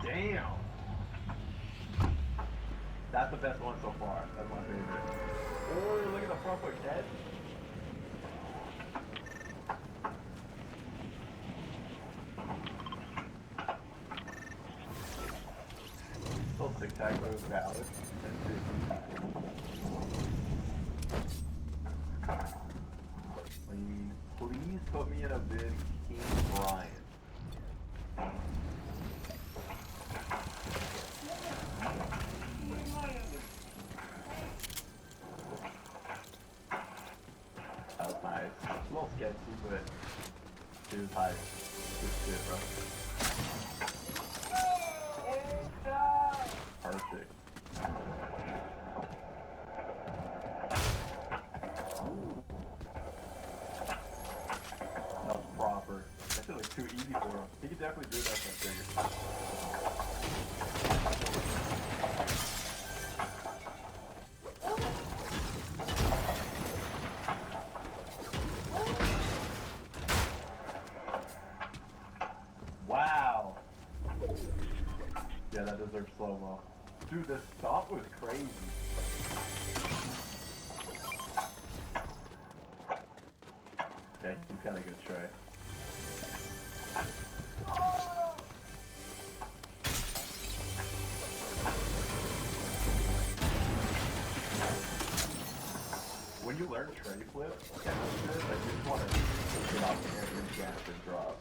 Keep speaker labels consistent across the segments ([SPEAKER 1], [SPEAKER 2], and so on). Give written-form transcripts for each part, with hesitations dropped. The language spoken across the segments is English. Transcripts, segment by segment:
[SPEAKER 1] Damn. That's the best one so far. That's my favorite. Oh, look at the front foot catch. Still tic-tac-toe is valid. Please put me in a bid King Brian. That was nice. A little sketchy, but it was high. Good shit, bro. Perfect. That was proper. That shit looked too easy for him. He could definitely do that some bigger. Wow. Yeah, that deserves slow-mo. Dude, the stop was crazy. Okay, he's got a good try. When you learn tray flip, like you just want to get off the air and gas and drop.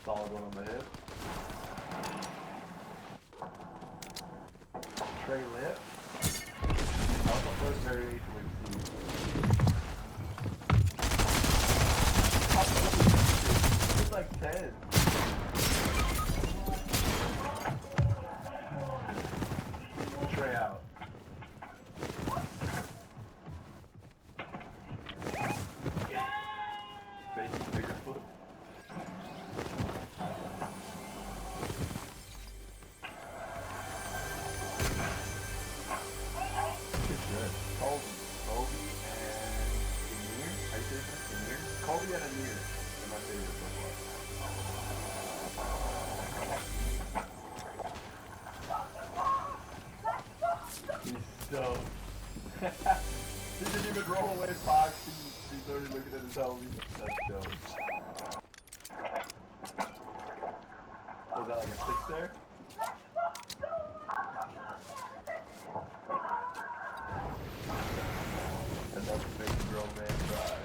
[SPEAKER 1] Solid one on the hip. Tray lip. That was the first variation we've seen. It's like 10. Tray out. Basic bigger flip. Colby and Amir are my favorite so far. He's so... he didn't even roll away Fox. He's already looking at his homie. That's dope. Was that like a 6 there? And that's what makes a grown man cry.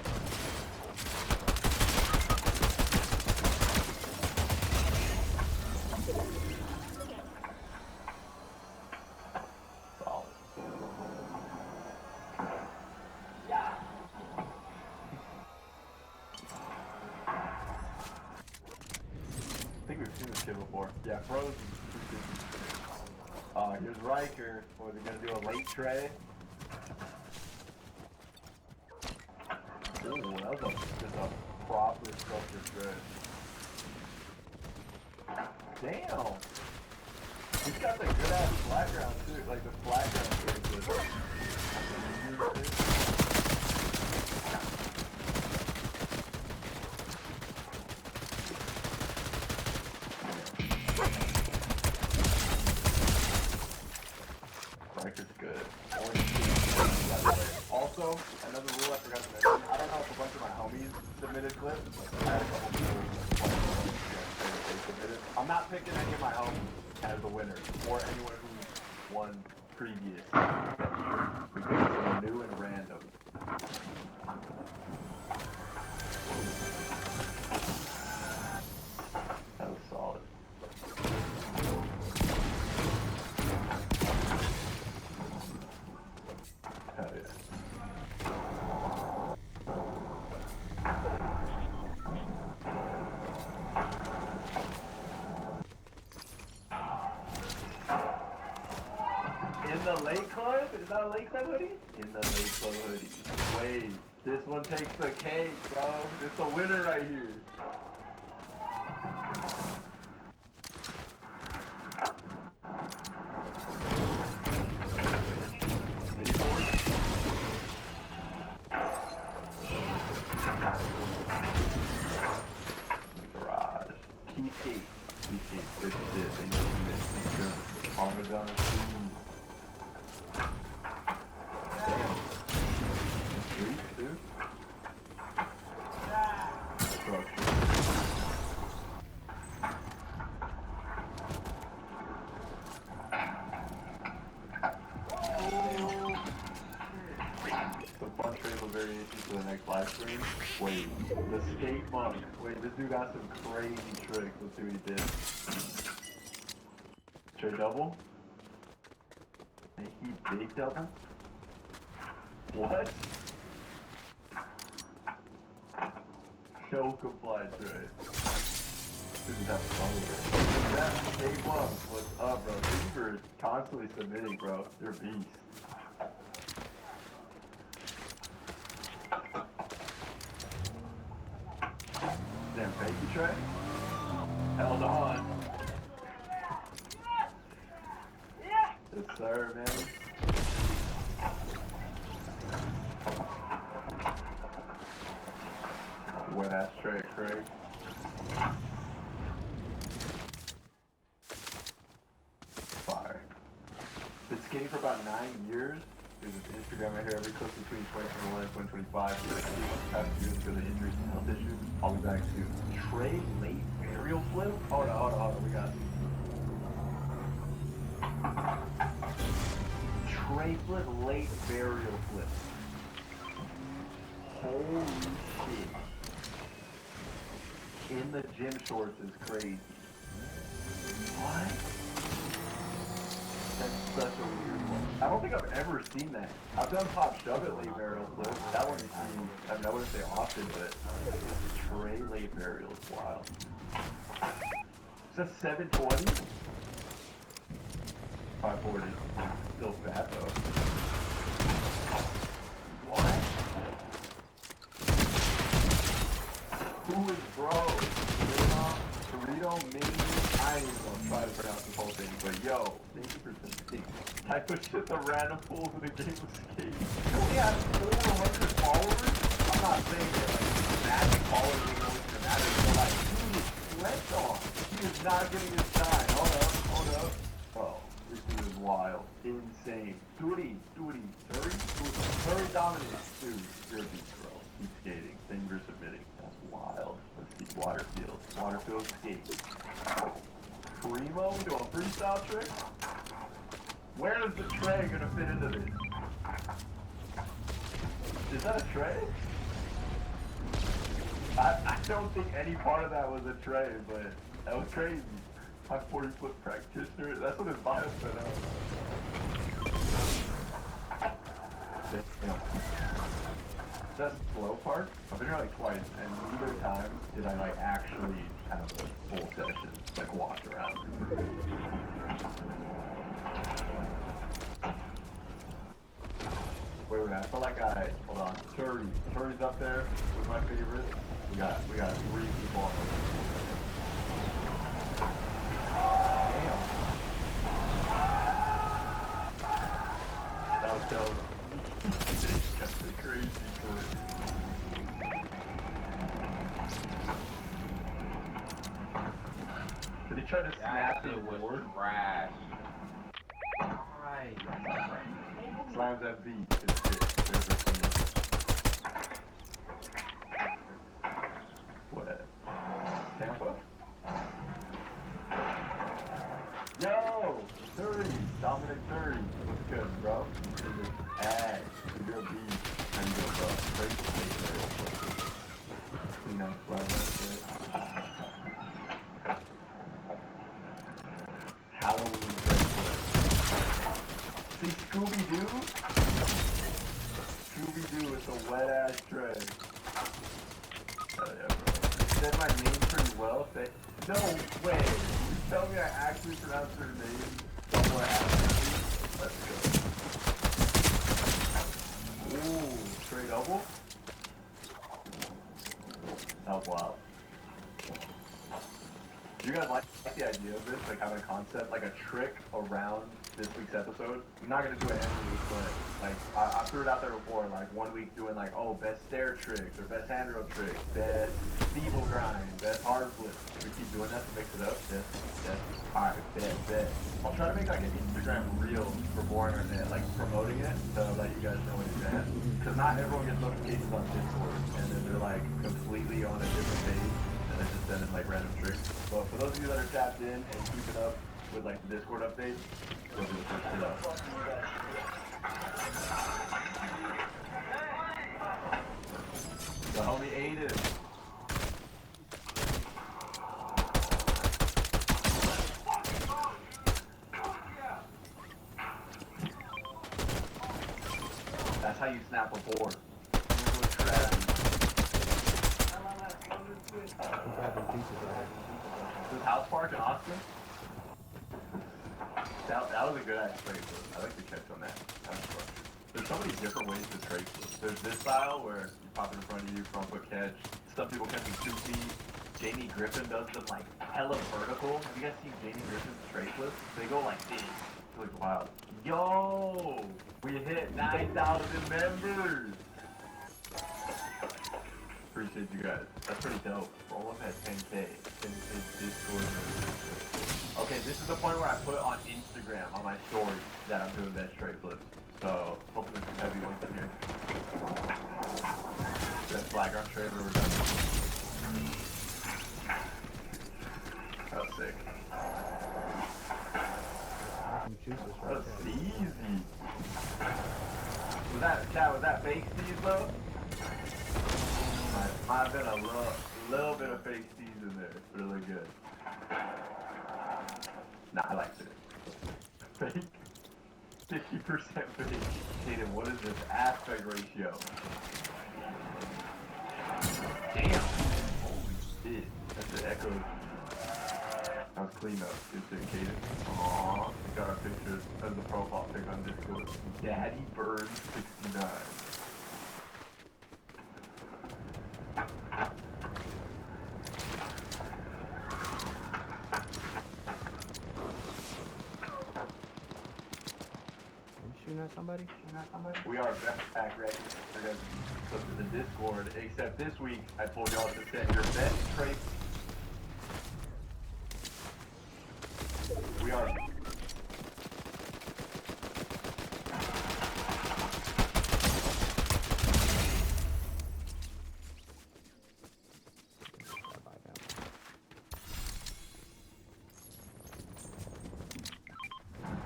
[SPEAKER 1] I think we've seen this kid before. Yeah, Frozen. Here's Riker. What, are they gonna do a late tray? Ooh, that was just a proper structured tray. Damn! He's got the good ass flat ground too. Like the flat ground is good. Riker's good. Also, another rule I forgot to mention, I don't know if a bunch of my homies submitted clips. I had a couple people they submitted. I'm not picking any of my homies as the winners, or anyone who won previous. We picked some new and random. That was solid. Hell yeah. In the Lake Club? Is that a Lake Club hoodie? In the Lake Club hoodie. Wait, this one takes the cake, bro. It's the winner right here. game. Wait, the skate monk. Wait, this dude got some crazy tricks. Let's see what he did. Straight double. And he big double. What? Choke applied trade. This is having fun with it. That skate monk. What's up, bro? These are constantly submitting, bro. They're beasts. Damn, fakey tray. Held on. Yes, sir, man. Wet ass tray, Craig. Fire. Been skating for about 9 years. There's this Instagram right here. Every clip between 2021 and 2025. Past years because of injuries and health issues. I'll be back soon. Trey late aerial flip? Hold on. We got Trey flip, late burial flip. Holy shit. In the gym shorts is crazy. What? That's such a weird one. I don't think I've ever seen that. I've done pop shove it late burial flip. That one I wouldn't say often, but Trey late burial is wild. Is that 720? 540. Still fat though. What? Who is bro? Torito, Mini? I ain't even gonna try to pronounce this whole thing, but yo, thank you for submitting. Type of shit the random fools in the game of skate. You only have 400 followers? I'm not saying that like magic followers are going to matter, but like, dude is slept on. He is not getting his time. Hold up. Oh, this dude is wild. Insane. Duty. Very dominant. Dude, you're a beast, bro. Keep skating. Thank you for submitting. That's wild. Let's see Waterfield skate. Primo doing a freestyle trick? Where is the tray gonna fit into this? Is that a tray? I don't think any part of that was a tray, but that was crazy. My 40-foot practitioner, that's what his bio said out. Damn. That's slow part. I've been here like twice, and neither time did I like actually have a full session, like walk around. Wait, I feel like hold on. Curry's up there with my favorite. We got 3 people on this. Damn. That was dope. That's pretty crazy. Did he try to snap the board?
[SPEAKER 2] Trash.
[SPEAKER 1] Slams that beat. What? Tampa? Yo! 30! Dominic 30. What's good, bro? Ag. You're a beast. How you doing, bro? Great to take care of. You know, Halloween bracelet. See Scooby-Doo? Scooby-Doo with a wet-ass tray. Hell yeah, bro. You said my name pretty well. No way! You tell me I actually pronounced her name somewhere after. Let's go. Ooh, straight double? That was wild. Do you guys like the idea of this? Like having a concept, like a trick around this week's episode? I'm not gonna do it every week, but like I threw it out there before. Like 1 week doing like, oh, best stair tricks or best handrail tricks, best feeble grind, best hard flip. We keep doing that to mix it up. That's alright. Bet. I'll try to make like an Instagram reel for Boring or Net, like promoting it to let you guys know in advance. Because not everyone gets notifications on Discord, and then they're like completely on a different page. And I just sending like random tricks. But for those of you that are tapped in and keeping up with like the Discord updates, they'll be the first to know. The homie ate it. That's how you snap a board. This house park in Austin? That was a good ass trade flip. I like the catch on that. That's structured. There's so many different ways to trade flip. There's this style where you pop it in front of you, front foot catch. Some people catch them 2 feet. Jamie Griffin does them like hella vertical. Have you guys seen Jamie Griffin's trade flips? They go like this. It looks wild. Yo! We hit 9,000 members! Appreciate you guys. That's pretty dope. We're almost at 10K. Discord. Okay, this is the point where I put on Instagram, on my story, that I'm doing best trade flips. So, hopefully some heavy ones in here. That flag on trade we're done. That was sick. That was easy. Was that fake Steez though? Might have been a little bit of fake Steez in there. It's really good. Nah, I liked it. Fake? 50% fake. Hayden, what is this aspect ratio? Damn! Holy shit. That's an echo. That was clean up. Good shit, Hayden. Aww. We got our pictures as the profile pic on Discord. Daddy Bird 69.
[SPEAKER 2] Somebody?
[SPEAKER 1] We are back ready for the Discord, except this week I told y'all to send your best trade. We are.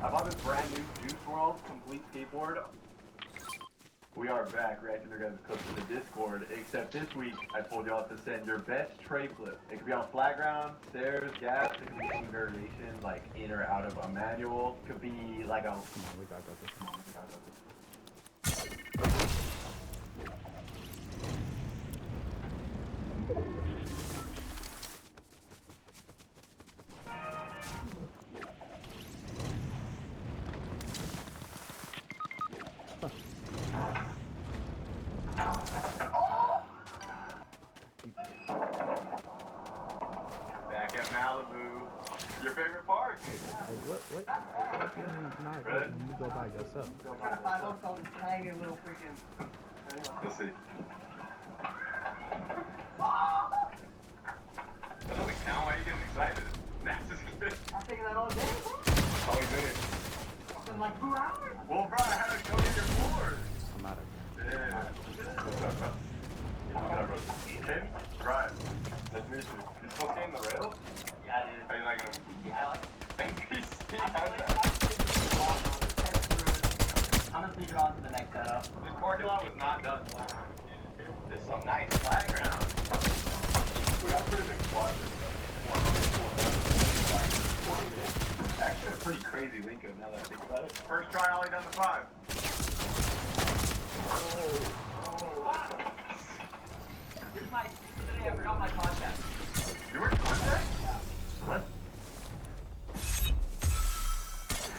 [SPEAKER 1] I bought this brand new Juice WRLD complete skateboard. We are back, reacting to guys' clips to the Discord, except this week I told y'all to send your best tray flip. It could be on flat ground, stairs, gas, it could be any variation, like in or out of a manual. It could be like a...
[SPEAKER 2] We got this.
[SPEAKER 1] Back at Malibu. Your favorite park?
[SPEAKER 2] Hey, what? Not when you go by yourself.
[SPEAKER 3] I'm trying to find out all these tiny little freaking...
[SPEAKER 1] Let's see. Holy cow, why are you getting excited? That's just good.
[SPEAKER 3] I'm thinking that all day, bro.
[SPEAKER 1] How many minutes?
[SPEAKER 3] It's been like 2 hours.
[SPEAKER 1] Well, bro, I had to go get your board.
[SPEAKER 2] I'm out of here.
[SPEAKER 1] Yeah. What's up, bro? What's up, bro? Ken? Right. Nice to meet you. You still skating the rails?
[SPEAKER 3] Yeah, dude.
[SPEAKER 1] How you liking them?
[SPEAKER 3] Yeah, I like
[SPEAKER 1] NPC,
[SPEAKER 3] I'm gonna leave it on to the next setup.
[SPEAKER 1] This parking lot was not done. There's some nice flat ground. We got pretty big squad. Actually, a pretty crazy Lincoln now that I think about it. First try, ollie down the 5.
[SPEAKER 3] Here's my... Today I forgot my contact.
[SPEAKER 1] You were in contact?
[SPEAKER 4] What?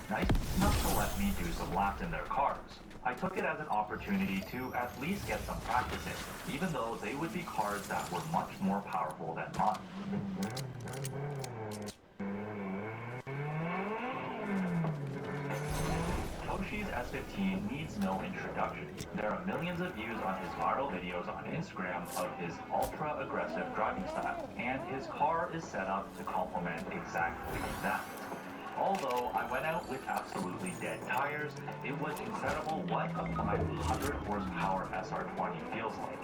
[SPEAKER 4] Nice enough to let me do some laps in their cars. I took it as an opportunity to at least get some practice in, even though they would be cars that were much more powerful than mine. Toshi's S15 needs no introduction. There are millions of views on his viral videos on Instagram of his ultra-aggressive driving style, and his car is set up to complement exactly that. Although I went out with absolutely dead tires, it was incredible what a 500 horsepower SR20 feels like.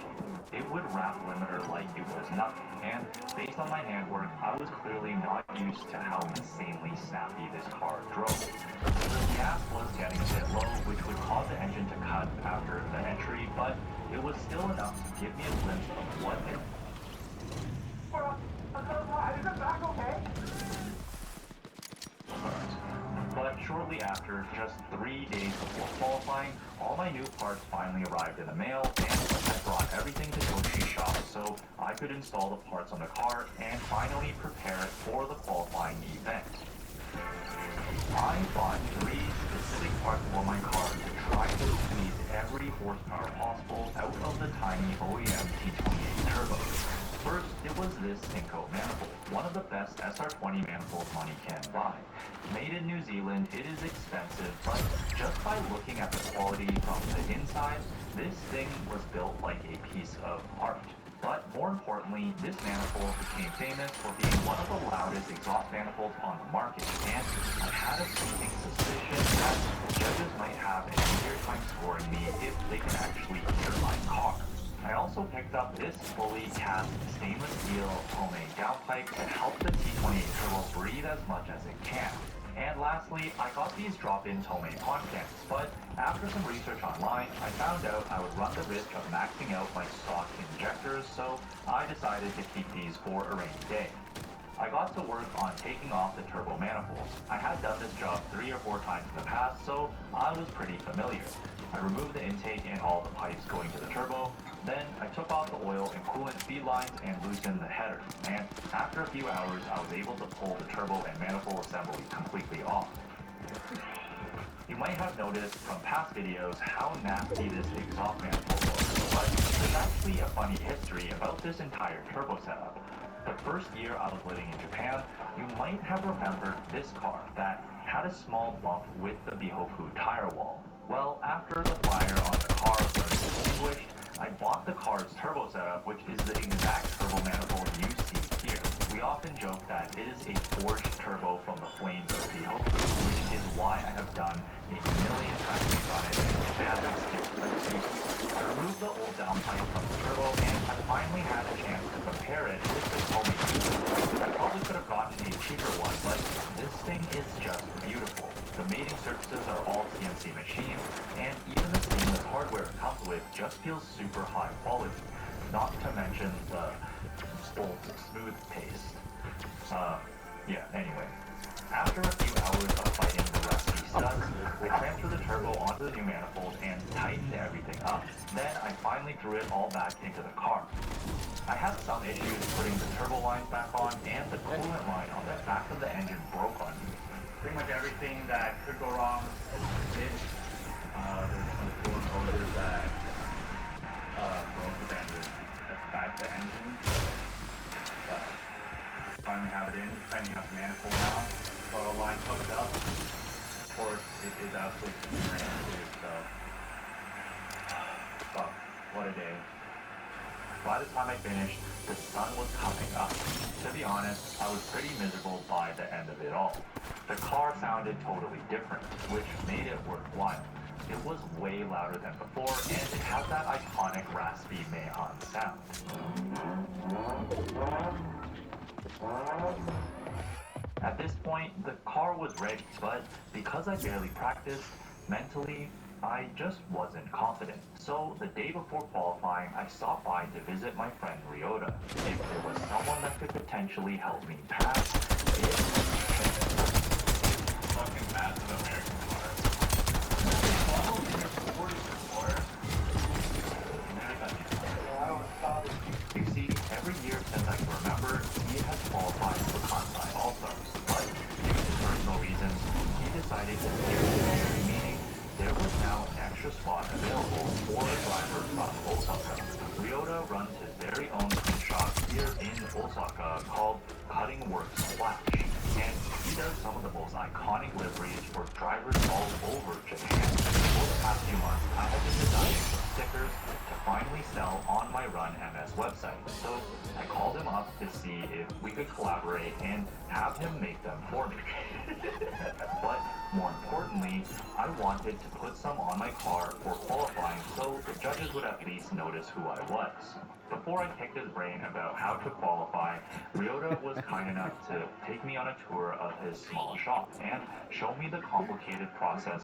[SPEAKER 4] It would wrap limiter like it was nothing, and based on my handwork, I was clearly not used to how insanely snappy this car drove. The gas was getting a bit low, which would cause the engine to cut after the entry, but it was still enough to give me a glimpse of what it
[SPEAKER 3] Is it back okay?
[SPEAKER 4] But shortly after, just 3 days before qualifying, all my new parts finally arrived in the mail, and I brought everything to Toshi Shop so I could install the parts on the car and finally prepare it for the qualifying event. I bought 3 specific parts for my car to try to squeeze every horsepower possible out of the tiny OEM T28 turbo. First, it was this Cinco manifold, one of the best SR20 manifolds money can buy. Made in New Zealand, it is expensive, but just by looking at the quality from the inside, this thing was built like a piece of art. But more importantly, this manifold became famous for being one of the loudest exhaust manifolds on the market, and I had a sneaking suspicion that the judges might have an easier time scoring me if they can actually hear my car. I also picked up this fully cast stainless steel homemade downpipe to help the T28 turbo breathe as much as it can. And lastly, I got these drop-in homemade pond cans, but after some research online, I found out I would run the risk of maxing out my stock injectors, so I decided to keep these for a rainy day. I got to work on taking off the turbo manifolds. I had done this job 3 or 4 times in the past, so I was pretty familiar. I removed the intake and all the pipes going to the turbo. Then I took off the oil and coolant feed lines and loosened the header. And after a few hours, I was able to pull the turbo and manifold assembly completely off. You might have noticed from past videos how nasty this exhaust manifold was, but there's actually a funny history about this entire turbo setup. The first year I was living in Japan, you might have remembered this car that had a small bump with the Bihoku tire wall. Well, after the fire on the car was extinguished, I bought the car's turbo setup, which is the exact turbo manifold you see here. We often joke that it is a forged turbo from the flames of Bihoku, which is why I have done a million practices on it and haven't skipped a beat. I removed the old downpipe from the turbo, and I finally had a chance to compare it with the homemade unit. I probably could have gotten a cheaper one, but this thing is just beautiful. The mating surfaces are all CNC machined, and even the stainless hardware it comes with just feels super high quality. Not to mention the old smooth paste. Anyway. After a few hours of fighting the rusty studs, I transferred the turbo onto the new manifold and tightened everything up. Then I finally threw it all back into the car. I had some issues putting the turbo lines back on, and the coolant line on the back of the engine broke on me. Pretty much everything that could go wrong did. There's some coolant hoses that broke the engine. That's back the engine. Finally have it in, depending on the manifold now. Photo line hooked up. Of course, it is absolutely brand new, so. But, what a day. By the time I finished, the sun was coming up. To be honest, I was pretty miserable by the end of it all. The car sounded totally different, which made it worthwhile. It was way louder than before, and it had that iconic raspy Mahon sound. At this point, the car was ready, but because I barely practiced, mentally, I just wasn't confident. So the day before qualifying, I stopped by to visit my friend Ryota. If there was someone that could potentially help me pass, it fucking massive American car. You see, every year since I can remember, he has qualified for Kansai All-Stars, but due to personal reasons, he decided to skip the meaning there was now an extra spot available for a driver from Osaka. Ryota runs his very own print shop here in Osaka called Cutting Works Flash, and he does some of the most iconic liveries for drivers all over Japan. For the past few months, I have been designing some stickers to finally sell on my Run MS website, so I called him up to see if we could collaborate and have him make them for me. But more importantly, I wanted to put some on my car for qualifying so the judges would at least notice who I was. Before I picked his brain about how to qualify, Ryota was kind enough to take me on a tour of his small shop and show me the complicated process